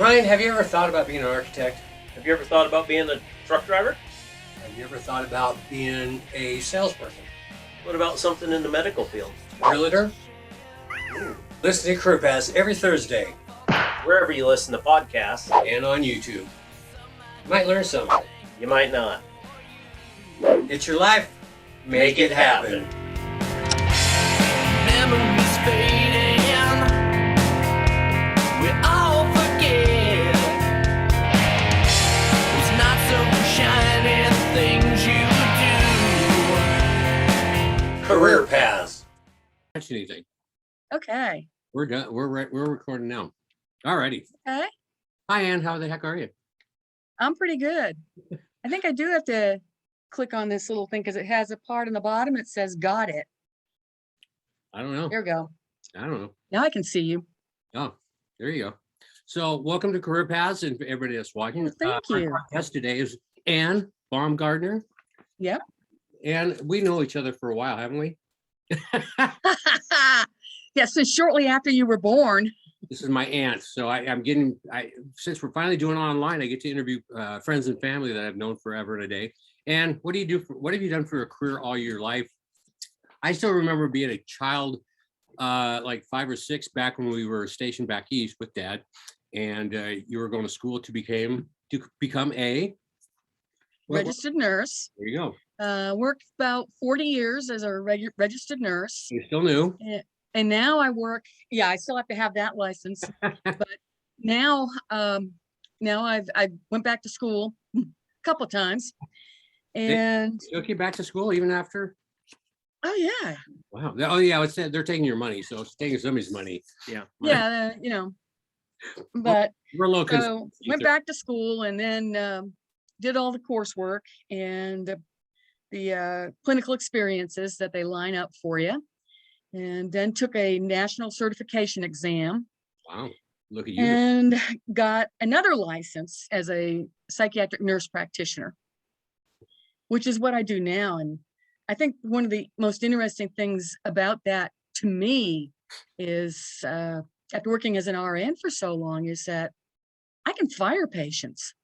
Ryan, have you ever thought about being an architect? Have you ever thought about being a truck driver? Have you ever thought about being a salesperson? What about something in the medical field? Realtor? Listen to Career Paths every Thursday Wherever you listen to podcasts, and on YouTube. You might learn something. you might not. It's your life. Make it happen. Memories fading, we all forget those not so shiny things you do. Career Paths. Catch anything? Okay. We're done. We're recording now. Alrighty. Okay. Hi, Ann. How the heck are you? I'm pretty good. I think I do have to click on this little thing because it has a part in the bottom that says got it. I don't know. There we go. I don't know. Now I can see you. Oh, there you go. So, welcome to Career Paths, and for everybody that's watching. Oh, thank you. Our guest today is Ann Baumgartner, Yep. and we know each other for a while, haven't we? Yeah, since shortly after you were born. This is my aunt, so I'm getting. Since we're finally doing it online, I get to interview friends and family that I've known forever and a day. And what do you do? What have you done for a career all your life? I still remember being a child, like 5 or 6, back when we were stationed back east with Dad, and you were going to school to become a Registered nurse. There you go. Worked about 40 years as a registered nurse. You're still new. And now I work, I still have to have that license. But now I went back to school a couple of times. And You okay back to school even after? oh yeah. Wow. Oh yeah, they're taking your money, so it's taking somebody's money. Yeah. Yeah, but We're a little so went back to school and then did all the coursework and the clinical experiences that they line up for you. And then took a national certification exam. Wow, look at you. And got another license as a psychiatric nurse practitioner, which is what I do now. And I think one of the most interesting things about that to me is after working as an RN for so long is that I can fire patients.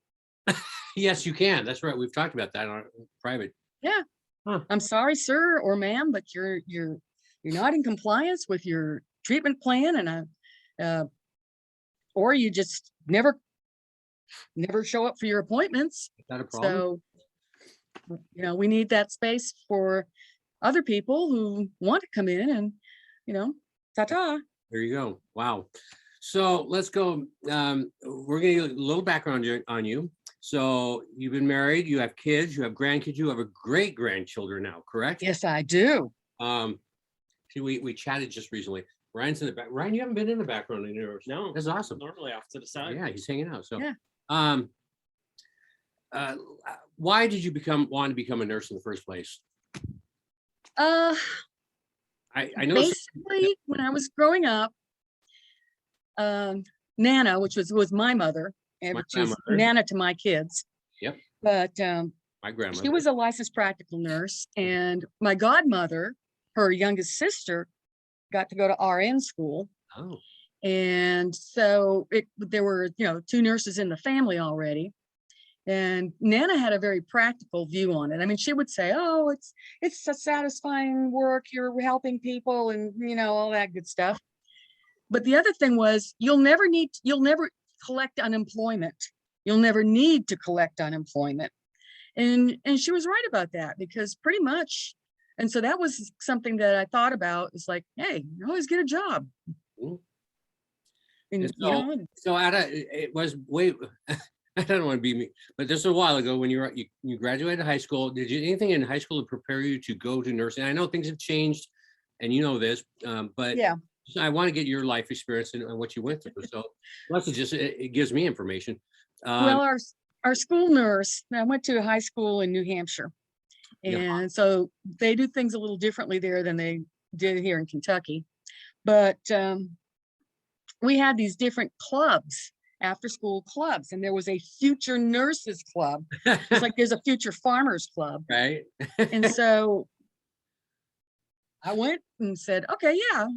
Yes, you can. That's right. We've talked about that on private. Yeah. Huh. I'm sorry, sir or ma'am, but you're not in compliance with your treatment plan, and or you just never show up for your appointments. Is that a problem? So, we need that space for other people who want to come in and, ta-ta. There you go. Wow. So let's go. We're going to get a little background on you. So you've been married, you have kids, you have grandkids, you have a great grandchildren now, correct? Yes, I do. We chatted just recently. Ryan's in the back. Ryan, you haven't been in the background in yours. No, That's awesome. normally off to the side. Yeah, he's hanging out. So, Yeah. Why did you want to become a nurse in the first place? Uh, I know. Basically, when I was growing up, Nana, which was my mother, and My she was grandmother. Nana to my kids. Yep. But My grandmother. she was a licensed practical nurse, and my godmother, her youngest sister, got to go to RN school. Oh. And so there were, 2 nurses in the family already. And Nana had a very practical view on it. I mean, she would say, oh, it's a satisfying work. You're helping people and, all that good stuff. But the other thing was you'll never collect unemployment. You'll never need to collect unemployment. And she was right about that because pretty much. And so that was something that I thought about. It's like, hey, you always get a job. Mhm. And, It was way. I don't want to be me, but just a while ago when you graduated high school, did you anything in high school to prepare you to go to nursing? I know things have changed, and you know this, but yeah. so I want to get your life experience and what you went through. So plus it gives me information. Well, our school nurse, I went to a high school in New Hampshire. And so they do things a little differently there than they did here in Kentucky. But we had these different clubs, after school clubs, and there was a future nurses club. It's like there's a future farmers club. Right. And so I went and said, okay, yeah,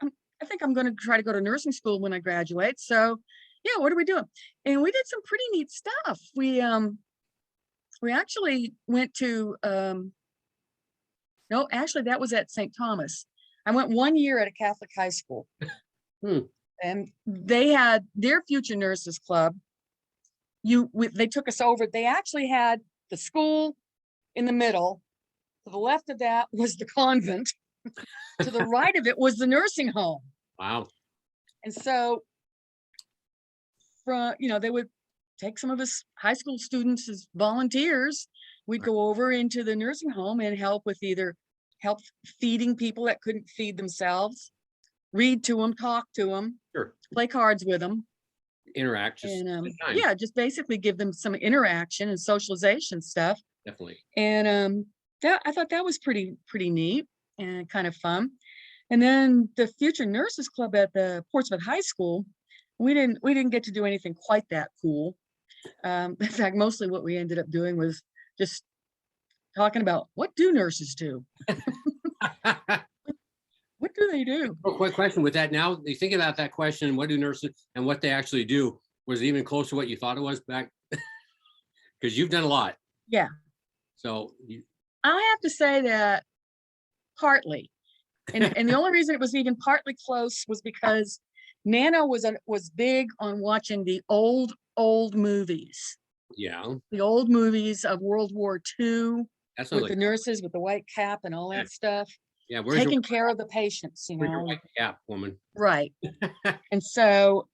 I think I'm going to try to go to nursing school when I graduate. So, yeah, what are we doing? And we did some pretty neat stuff. We actually went to, no, actually that was at St. Thomas. I went 1 year at a Catholic high school. Hmm. And they had their Future Nurses Club. They took us over. They actually had the school in the middle. To the left of that was the convent. To the right of it was the nursing home. Wow. And so they would take some of us high school students as volunteers. We'd go over into the nursing home and help with either help feeding people that couldn't feed themselves, read to them, talk to them, Sure. play cards with them. Interact. Just And spend time. yeah, just basically give them some interaction and socialization stuff. Definitely. And I thought that was pretty neat and kind of fun. And then the Future Nurses Club at the Portsmouth High School, we didn't get to do anything quite that cool. In fact, mostly what we ended up doing was just talking about what do nurses do? What do they do? Oh, quick question with that. Now you think about that question, what do nurses and what they actually do? Was it even close to what you thought it was back? Because you've done a lot. Yeah. So I have to say that partly. And the only reason it was even partly close was because Nana was big on watching the old movies. yeah, The old movies of World War II that's with not the like nurses with the white cap and all that stuff. yeah. Where's Taking care of the patients, your white cap, woman? Right. And so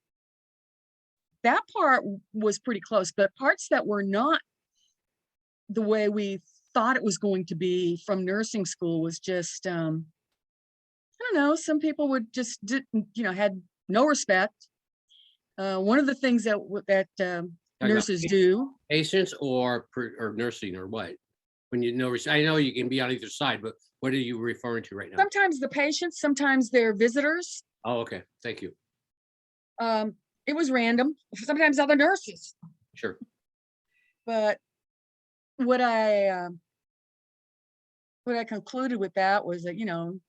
that part was pretty close, but parts that were not the way we thought it was going to be from nursing school was just, I don't know, some people would just, had no respect. One of the things that nurses do. Patients or nursing or what? When you know, I know you can be on either side, but what are you referring to right now? Sometimes the patients, sometimes they're visitors. Oh, okay. Thank you. It was random. Sometimes other nurses. Sure. But what I concluded with that was that,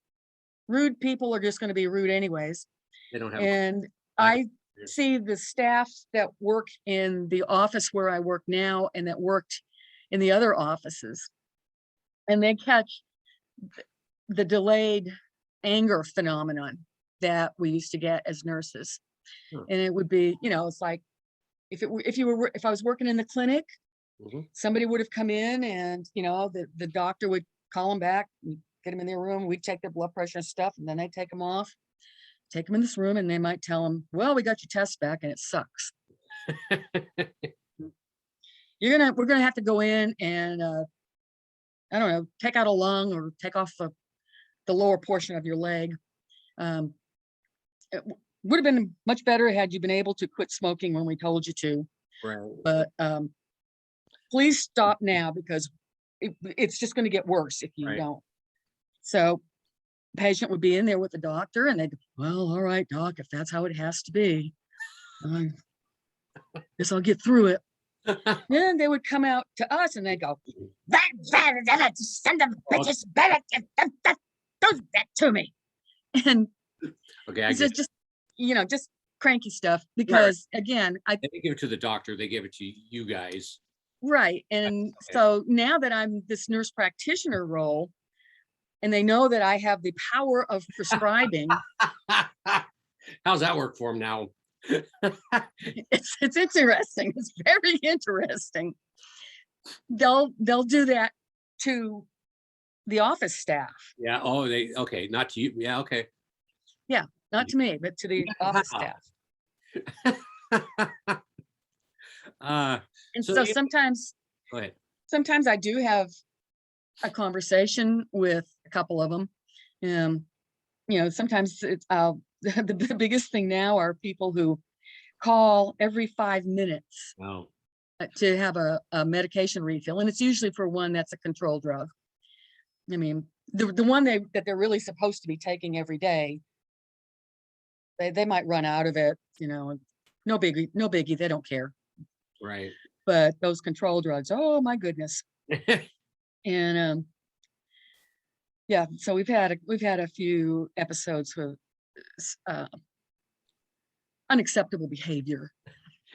rude people are just going to be rude anyways. They don't have. And I see the staff that work in the office where I work now and that worked in the other offices, and they catch the delayed anger phenomenon that we used to get as nurses. Sure. And it would be, it's like if I was working in the clinic, somebody would have come in and, the doctor would call them back, get them in their room, we'd take their blood pressure and stuff, and then they'd take them off, take them in this room, and they might tell them, well, we got your test back and it sucks. We're gonna have to go in and I don't know, take out a lung or take off the lower portion of your leg. It would have been much better had you been able to quit smoking when we told you to. Right. But please stop now because it's just going to get worse if you don't. So the patient would be in there with the doctor and they'd, well, all right, doc, if that's how it has to be, I guess I'll get through it. Then they would come out to us and they'd go, send them bitches better, do that to me. And okay, it's just just cranky stuff because again, they didn't give it to the doctor, they gave it to you guys. Right. And so now that I'm this nurse practitioner role and they know that I have the power of prescribing. How's that work for them now? It's interesting. It's very interesting. They'll do that to the office staff. Yeah. Oh, okay. Not to you. Yeah. Okay. Yeah. Not to me, but to the office staff. And so sometimes, go ahead. Sometimes I do have a conversation with a couple of them. Sometimes it's the biggest thing now are people who call every 5 minutes to have a medication refill, and it's usually for one that's a control drug. I mean, the one that they're really supposed to be taking every day, they might run out of it. No biggie. They don't care. Right. But those control drugs, oh my goodness. And yeah, so we've had a few episodes with unacceptable behavior,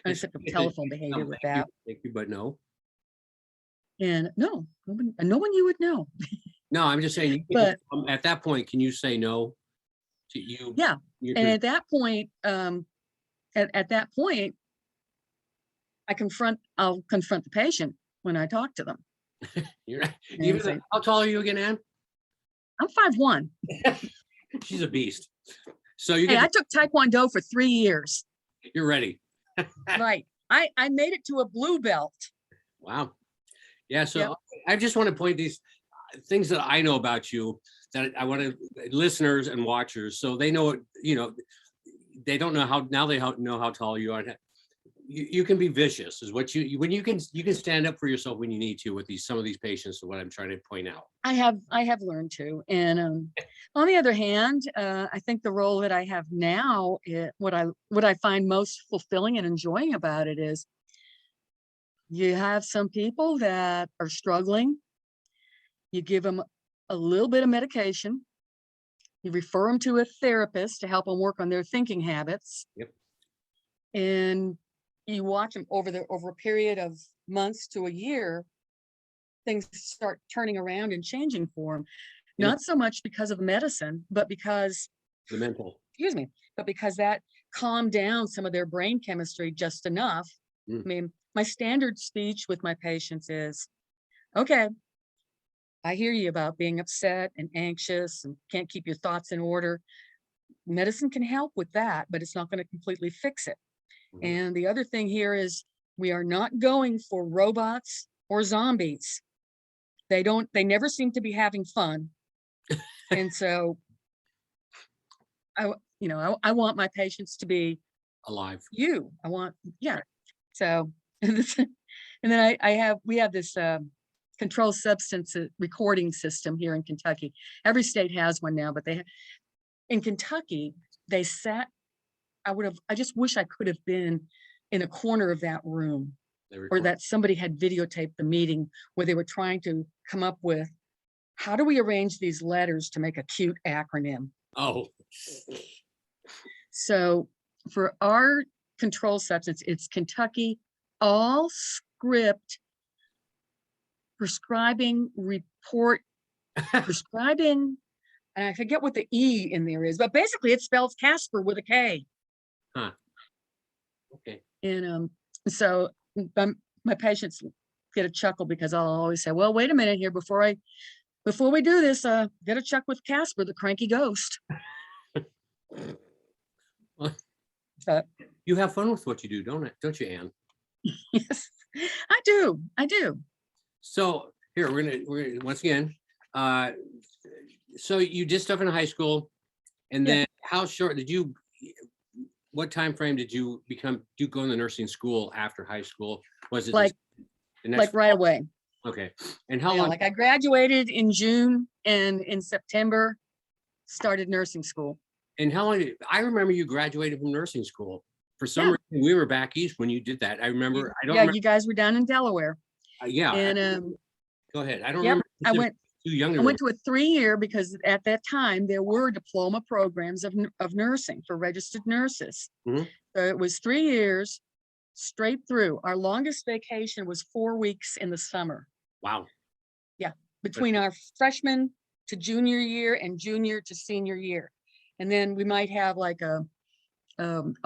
unacceptable telephone behavior with that. Thank you, but no. And no, no one you would know. No, I'm just saying, But at that point, can you say no to you? yeah, You're and at that point, at that point, I'll confront the patient when I talk to them. you're And even say, how tall are you again, Ann? I'm 5'1". She's a beast. So you Hey, I get, took Taekwondo for 3 years. you're ready. Right. I made it to a blue belt. Wow. Yeah. So Yep. I just want to point these things that I know about you that I want to listeners and watchers, so they know, they don't know how, now they know how tall you are. You can be vicious is what when you can stand up for yourself when you need to with some of these patients is what I'm trying to point out. I have learned to. And on the other hand, I think the role that I have now, what I find most fulfilling and enjoying about it is you have some people that are struggling. You give them a little bit of medication. You refer them to a therapist to help them work on their thinking habits. Yep. And you watch them over a period of months to a year, things start turning around and changing for them. Not so much because of medicine, but because The mental. excuse me, but because that calmed down some of their brain chemistry just enough. Mm. I mean, my standard speech with my patients is, okay, I hear you about being upset and anxious and can't keep your thoughts in order. Medicine can help with that, but it's not going to completely fix it. Mhm. And the other thing here is we are not going for robots or zombies. They never seem to be having fun. And so I want my patients to be Alive. yeah. So, and then we have this controlled substance recording system here in Kentucky. Every state has one now, but in Kentucky, they sat, I just wish I could have been in a corner of that room, or that somebody had videotaped the meeting where they were trying to come up with, how do we arrange these letters to make a cute acronym? Oh. So for our controlled substance, it's Kentucky all script prescribing report prescribing, and I forget what the E in there is, but basically it spells Casper with a K. Huh. Okay. And so my patients get a chuckle because I'll always say, well, wait a minute here, before we do this, get a check with Casper, the cranky ghost. Well, But you have fun with what you do, don't you, Ann? yes, I do. So here we're gonna once again. So you did stuff in high school, and Yeah. then how short did you? What time frame did you go into nursing school after high school? Was it Like the next? right away. Okay, and how Yeah, long? like I graduated in June, and in September started nursing school. And how long? I remember you graduated from nursing school. For some Yeah. reason, we were back east when you did that. I remember. I don't. Yeah, remember, you guys were down in Delaware. yeah. And Go ahead. I don't yep, remember. I went Too young to I went to a 3-year because at that time there were diploma programs of nursing for registered nurses. Mhm. So it was 3 years straight through. Our longest vacation was 4 weeks in the summer, Wow. between our freshman to junior year and junior to senior year. And then we might have like a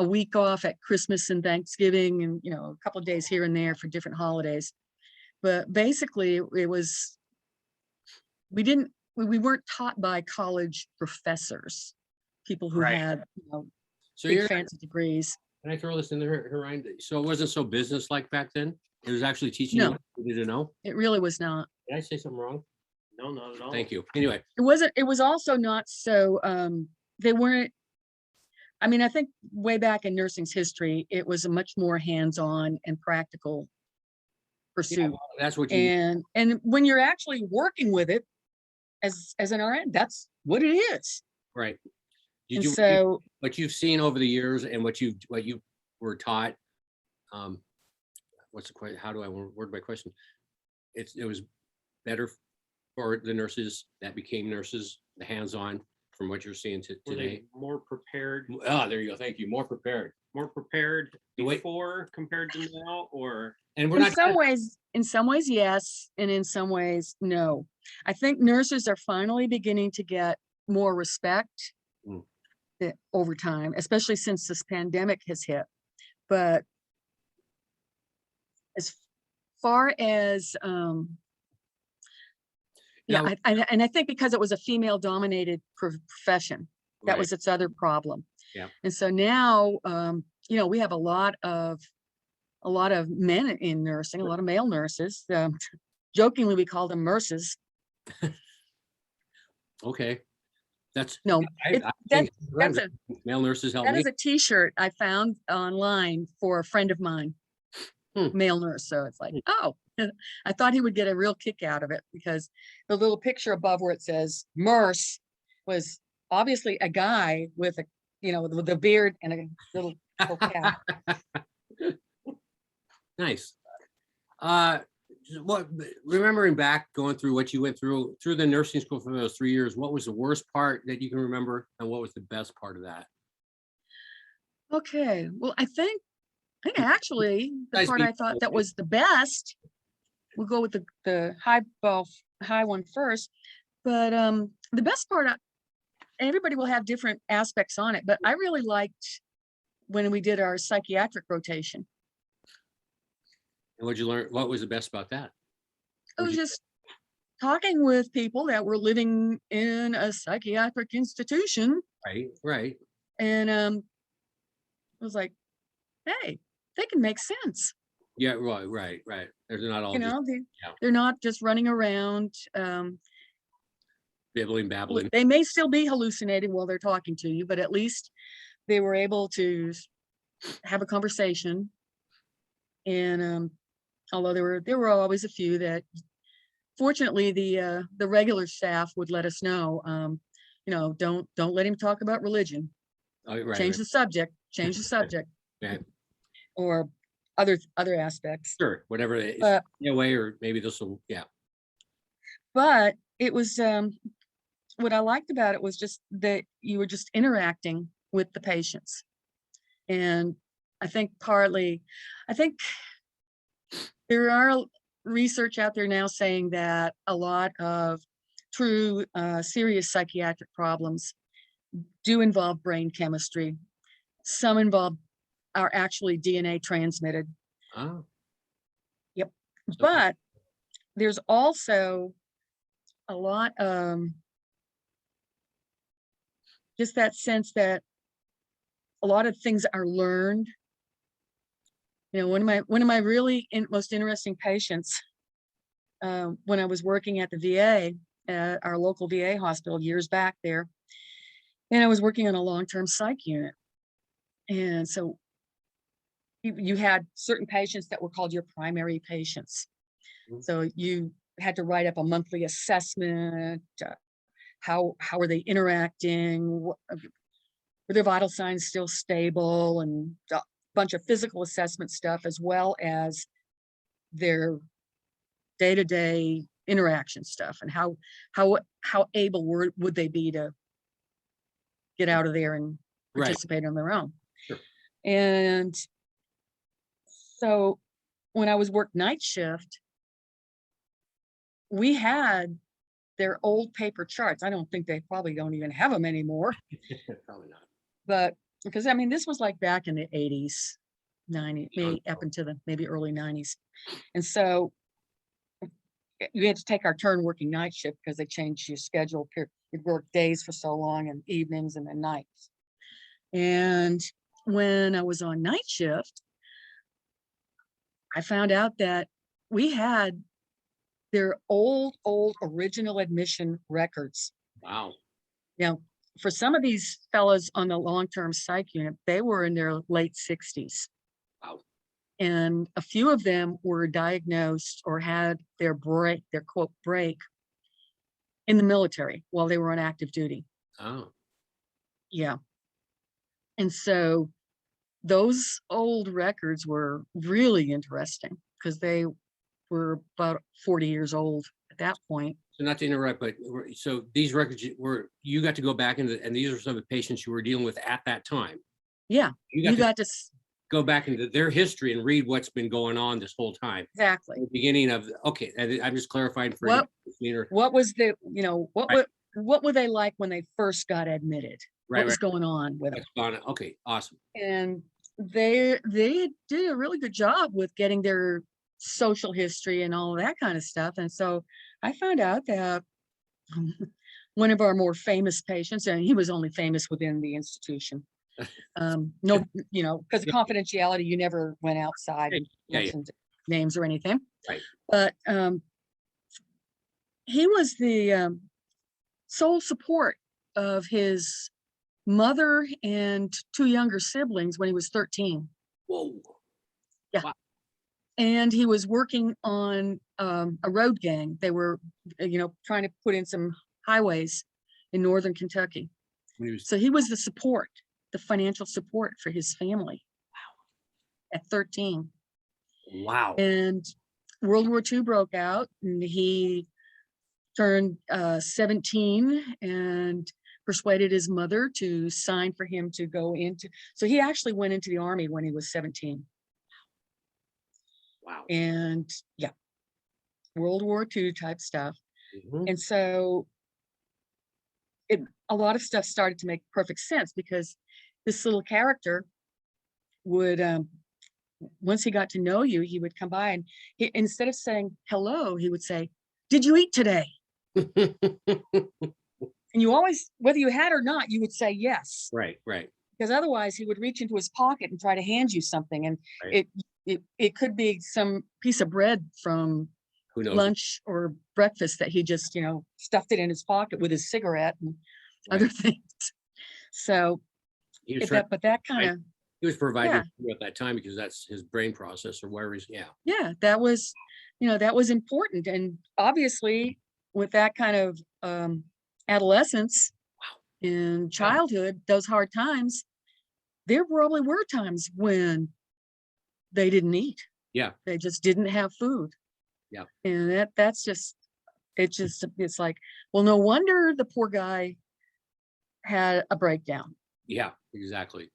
week off at Christmas and Thanksgiving, and a couple of days here and there for different holidays. But basically we weren't taught by college professors, people who Right. had So big you're. fancy degrees. Can I throw this in there, Ryan? So it wasn't so business-like back then? It was actually teaching you No. what you needed to know? It really was not. Did I say something wrong? No, not at all. Thank you. Anyway, It was also not so, they weren't, I mean, I think way back in nursing's history, it was a much more hands-on and practical pursuit. that's what you, And when you're actually working with it as an RN, that's what it is. right. And Did you, so, what you've seen over the years and what you were taught, what's the question? How do I word my question? It was better for the nurses that became nurses, the hands-on, from what you're seeing Were today? they more prepared, Ah, there you go. Thank you. More prepared. The way- before compared to now, or? And we're In not. some ways, yes, and in some ways, no. I think nurses are finally beginning to get more respect Mm. over time, especially since this pandemic has hit. But as far as, Now- and I think because it was a female-dominated profession, that Right. was its other problem. Yeah. And so now, we have a lot of men in nursing, a lot of male nurses. Jokingly, we call them nurses. Okay. That's No, I it- think that's a male nurses help that me. is a T-shirt I found online for a friend of mine, Hmm. male nurse. So it's like, oh, I thought he would get a real kick out of it because the little picture above where it says Nurse was obviously a guy with a, with a beard and a little cap. Nice. What remembering back going through what you went through the nursing school for those 3 years, what was the worst part that you can remember, and what was the best part of that? Okay, well, I think actually the Guys part be- I thought that was the best, we'll go with the high one first. But the best part, everybody will have different aspects on it, but I really liked when we did our psychiatric rotation. And what'd you learn? What was the best about that? It Would was you- just talking with people that were living in a psychiatric institution, Right. and it was like, hey, they can make sense. Yeah, right. They're not all You just know, yeah. they're not just running around. bibbling, babbling. They may still be hallucinating while they're talking to you, but at least they were able to have a conversation. And although there were always a few that, fortunately, the regular staff would let us know, don't let him talk about religion. Oh, right. Change the subject. Change the subject. Yeah. Or other aspects. Sure, whatever it is. But Way, or maybe this will. Yeah. but it was what I liked about it was just that you were just interacting with the patients. And I think there are research out there now saying that a lot of true serious psychiatric problems do involve brain chemistry. Some are actually DNA transmitted, Oh, but there's also a lot just that sense that a lot of things are learned. One of my really most interesting patients, when I was working at the VA, our local VA hospital years back there, and I was working on a long-term psych unit. And so you had certain patients that were called your primary patients. Mhm. So you had to write up a monthly assessment. How are they interacting? Were their vital signs still stable? And a bunch of physical assessment stuff, as well as their day-to-day interaction stuff, and how able would they be to get out of there and right. participate on their own. Sure. And so when I was worked night shift, we had their old paper charts. I don't think they probably don't even have them anymore, Probably not. but because this was like back in the 80s, 90s, maybe Sure. up into the maybe early 90s. And so you had to take our turn working night shift because they changed your schedule. You'd work days for so long and evenings and then nights. And when I was on night shift, I found out that we had their old original admission records. Wow. For some of these fellows on the long-term psych unit, they were in their late 60s. Wow. And a few of them were diagnosed or had their quote break in the military while they were on active duty. Oh. Yeah. And so those old records were really interesting because they were about 40 years old at that point. So not to interrupt, but so these records were, you got to go back into, and these are some of the patients you were dealing with at that time. Yeah, You you got to got to go back into their history and read what's been going on this whole time. exactly. The beginning of, okay, and I'm just clarifying for What- you. What was the, you know, Right. what were they like when they first got admitted? Right, What was right. going on with them? What's gone, okay, awesome. And they did a really good job with getting their social history and all of that kind of stuff. And so I found out that one of our more famous patients, and he was only famous within the institution. No, you know, because of confidentiality, you never went outside and Yeah, yeah. mentioned names or anything. Right. But he was the sole support of his mother and two younger siblings when he was 13. Whoa. And he was working on a road gang. They were, you know, trying to put in some highways in northern Kentucky. When he was, So he was the support, the financial support for his family. Wow. At 13. wow. And World War II broke out and he turned 17 and persuaded his mother to sign for him to go into, so he actually went into the army when he was 17. Wow. And yeah, World War II type stuff. Mhm. And so a lot of stuff started to make perfect sense because this little character would, once he got to know you, he would come by and instead of saying hello, he would say, "Did you eat today?" And you always, whether you had or not, you would say yes. Right, right. Because otherwise he would reach into his pocket and try to hand you something. And Right. it could be some piece of bread from Who knows? lunch or breakfast that he just, you know, stuffed it in his pocket with his cigarette and other things. So, He was, trying, but that kind of, he was providing yeah. for you at that time because that's his brain process or whatever he's, yeah, that was, you know, that was important. And obviously with that kind of adolescence and childhood, those hard times, there probably were times when they didn't eat. Yeah. They just didn't have food. Yeah. And that's just, it's like, well, no wonder the poor guy had a breakdown. Yeah, exactly.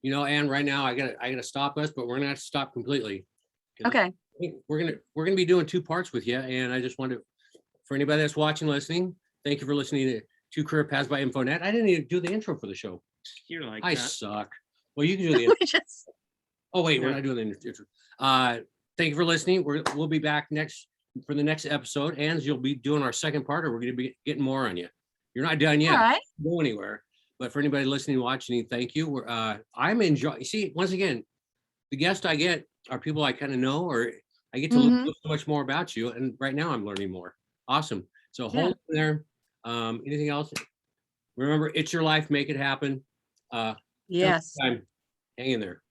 You know, Anne, right now I gotta stop us, but we're gonna have to stop completely. 'Cause Okay. We're gonna be doing 2 parts with you, and I just want to, for anybody that's watching, listening, thank you for listening to Career Paths by Infonet. I didn't even do the intro for the show. You're like I that. suck. Well, you can do the intro. We just- Oh wait, we're Yeah. not doing the intro. Thank you for listening. We'll be back for the next episode, and you'll be doing our second part, or we're gonna be getting more on you. You're not done yet. All right. Don't go anywhere. But for anybody listening, watching, thank you. I'm enjoying. See, once again, the guests I get are people I kind of know, or I get to Mhm. learn so much more about you. And right now, I'm learning more. Awesome. So Yeah. hold in there. Anything else? Remember, it's your life. Make it happen. Yes. Time. Hang in there.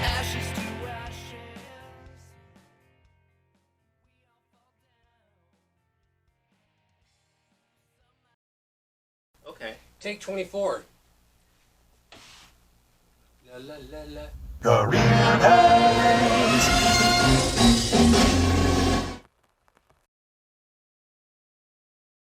Ashes to ashes. Okay. Take 24. La la la la. Career Path.